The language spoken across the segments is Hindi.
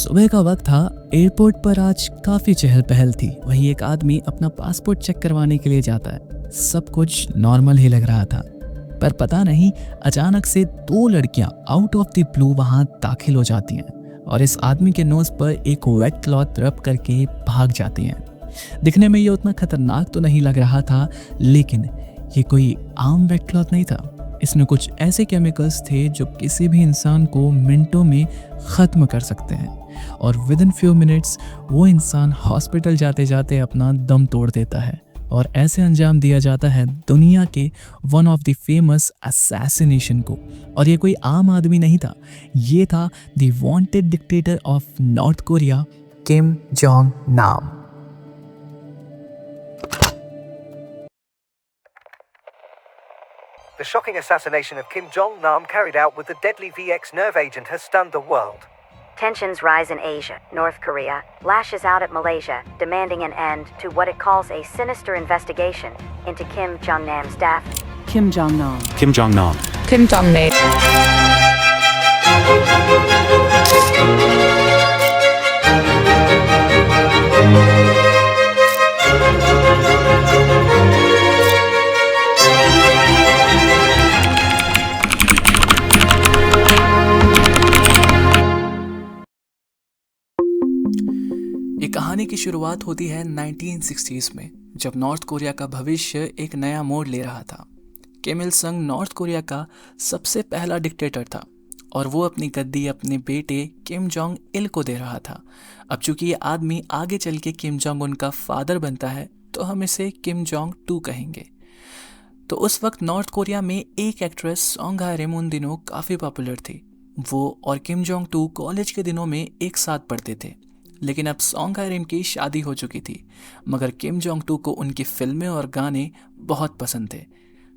सुबह का वक्त था। एयरपोर्ट पर आज काफी चहल पहल थी। वही एक आदमी अपना पासपोर्ट चेक करवाने के लिए जाता है। सब कुछ नॉर्मल ही लग रहा था, पर पता नहीं अचानक से दो लड़कियां आउट ऑफ द ब्लू वहां दाखिल हो जाती हैं और इस आदमी के नोज पर एक वेट क्लॉथ रब करके भाग जाती हैं। दिखने में ये उतना खतरनाक तो नहीं लग रहा था, लेकिन ये कोई आम वेट क्लॉथ नहीं था। इसमें कुछ ऐसे केमिकल्स थे जो किसी भी इंसान को मिनटों में ख़त्म कर सकते हैं और विद इन फ्यू मिनट्स वो इंसान हॉस्पिटल जाते जाते अपना दम तोड़ देता है और ऐसे अंजाम दिया जाता है दुनिया के one of the famous assassination को। और ये कोई आम आदमी नहीं था, ये था the wanted dictator of north Korea, Kim Jong नाम। The shocking assassination of Kim Jong-nam carried out with the deadly VX nerve agent has stunned the world. Tensions rise in Asia. North Korea lashes out at Malaysia, demanding an end to what it calls a sinister investigation into Kim Jong-nam's death. Kim Jong-nam. Kim Jong-nam. Kim Jong-nam. ये कहानी की शुरुआत होती है 1960s में, जब नॉर्थ कोरिया का भविष्य एक नया मोड़ ले रहा था। किम इल संग नॉर्थ कोरिया का सबसे पहला डिक्टेटर था और वो अपनी गद्दी अपने बेटे किम जोंग इल को दे रहा था। अब चूंकि ये आदमी आगे चल के किम जोंग उन का फादर बनता है, तो हम इसे किम जोंग 2 कहेंगे। तो उस वक्त नॉर्थ कोरिया में एक एक्ट्रेस सोंग हाय रिम उन दिनों काफ़ी पॉपुलर थी। वो और किम जोंग 2 कॉलेज के दिनों में एक साथ पढ़ते थे, लेकिन अब सोंग हाय रिम की शादी हो चुकी थी, मगर किम जोंग 2 को उनकी फिल्में और गाने बहुत पसंद थे।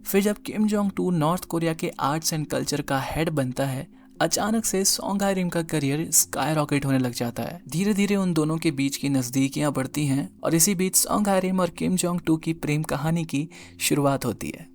फिर जब किम जोंग 2 नॉर्थ कोरिया के आर्ट्स एंड कल्चर का हेड बनता है, अचानक से सोंग हाय रिम का करियर स्काई रॉकेट होने लग जाता है। धीरे धीरे उन दोनों के बीच की नज़दीकियां बढ़ती हैं और इसी बीच सोंग हाय रिम और किम जोंग 2 की प्रेम कहानी की शुरुआत होती है।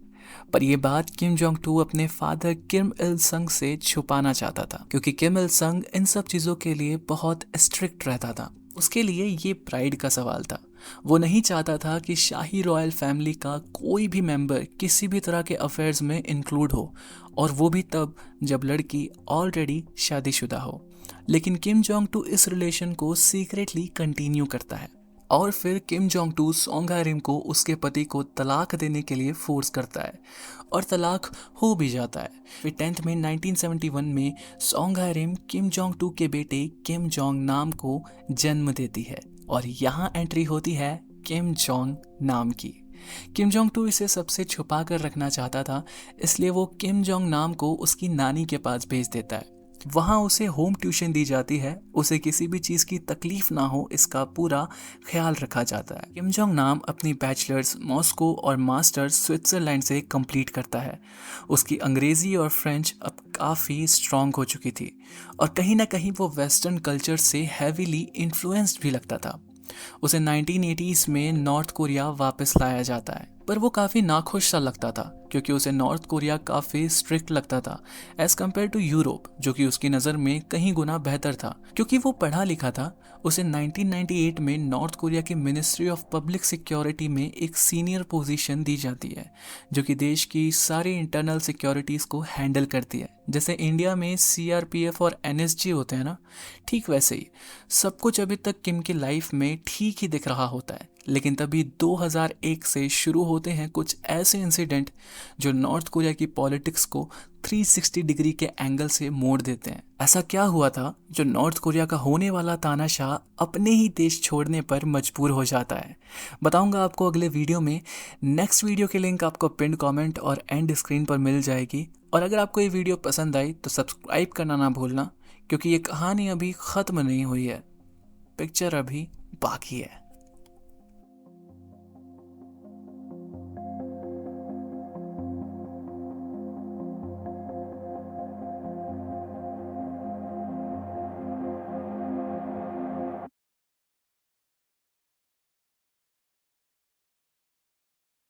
पर यह बात किम जोंग 2 अपने फादर किम इल संग से छुपाना चाहता था, क्योंकि किम इल संग इन सब चीज़ों के लिए बहुत स्ट्रिक्ट रहता था। उसके लिए ये प्राइड का सवाल था। वो नहीं चाहता था कि शाही रॉयल फैमिली का कोई भी मेंबर किसी भी तरह के अफेयर्स में इंक्लूड हो, और वो भी तब जब लड़की ऑलरेडी शादीशुदा हो। लेकिन किम जोंग 2 इस रिलेशन को सीक्रेटली कंटिन्यू करता है और फिर किम जोंग 2 सोंग हाय रिम को उसके पति को तलाक देने के लिए फोर्स करता है और तलाक हो भी जाता है। फिर 10th में 1971 में सोंग हाय रिम किम जोंग 2 के बेटे किम जोंग नाम को जन्म देती है और यहाँ एंट्री होती है किम जोंग नाम की। किम जोंग 2 इसे सबसे छुपा कर रखना चाहता था, इसलिए वो किम जोंग नाम को उसकी नानी के पास भेज देता है। वहाँ उसे होम ट्यूशन दी जाती है, उसे किसी भी चीज़ की तकलीफ ना हो इसका पूरा ख्याल रखा जाता है। किम जोंग नाम अपनी बैचलर्स मॉस्को और मास्टर्स स्विट्ज़रलैंड से कंप्लीट करता है। उसकी अंग्रेज़ी और फ्रेंच अब काफ़ी स्ट्रॉन्ग हो चुकी थी और कहीं ना कहीं वो वेस्टर्न कल्चर से हैवीली इन्फ्लुएंस्ड भी लगता था। उसे 1980s में नॉर्थ कोरिया वापस लाया जाता है, पर वो काफ़ी नाखुश सा लगता था, क्योंकि उसे नॉर्थ कोरिया काफ़ी स्ट्रिक्ट लगता था एज़ कम्पेयर टू यूरोप, जो कि उसकी नज़र में कहीं गुना बेहतर था। क्योंकि वो पढ़ा लिखा था, उसे 1998 में नॉर्थ कोरिया की मिनिस्ट्री ऑफ पब्लिक सिक्योरिटी में एक सीनियर पोजीशन दी जाती है, जो कि देश की सारी इंटरनल सिक्योरिटीज़ को हैंडल करती है। जैसे इंडिया में CRPF और NSG होते हैं ना, ठीक वैसे ही सब कुछ अभी तक किम की लाइफ में ठीक ही दिख रहा होता है। लेकिन तभी 2001 से शुरू होते हैं कुछ ऐसे इंसिडेंट जो नॉर्थ कोरिया की पॉलिटिक्स को 360 डिग्री के एंगल से मोड़ देते हैं। ऐसा क्या हुआ था जो नॉर्थ कोरिया का होने वाला तानाशाह अपने ही देश छोड़ने पर मजबूर हो जाता है? बताऊंगा आपको अगले वीडियो में। नेक्स्ट वीडियो की लिंक आपको पिन कमेंट और एंड स्क्रीन पर मिल जाएगी। और अगर आपको ये वीडियो पसंद आई तो सब्सक्राइब करना ना भूलना, क्योंकि ये कहानी अभी ख़त्म नहीं हुई है, पिक्चर अभी बाकी है।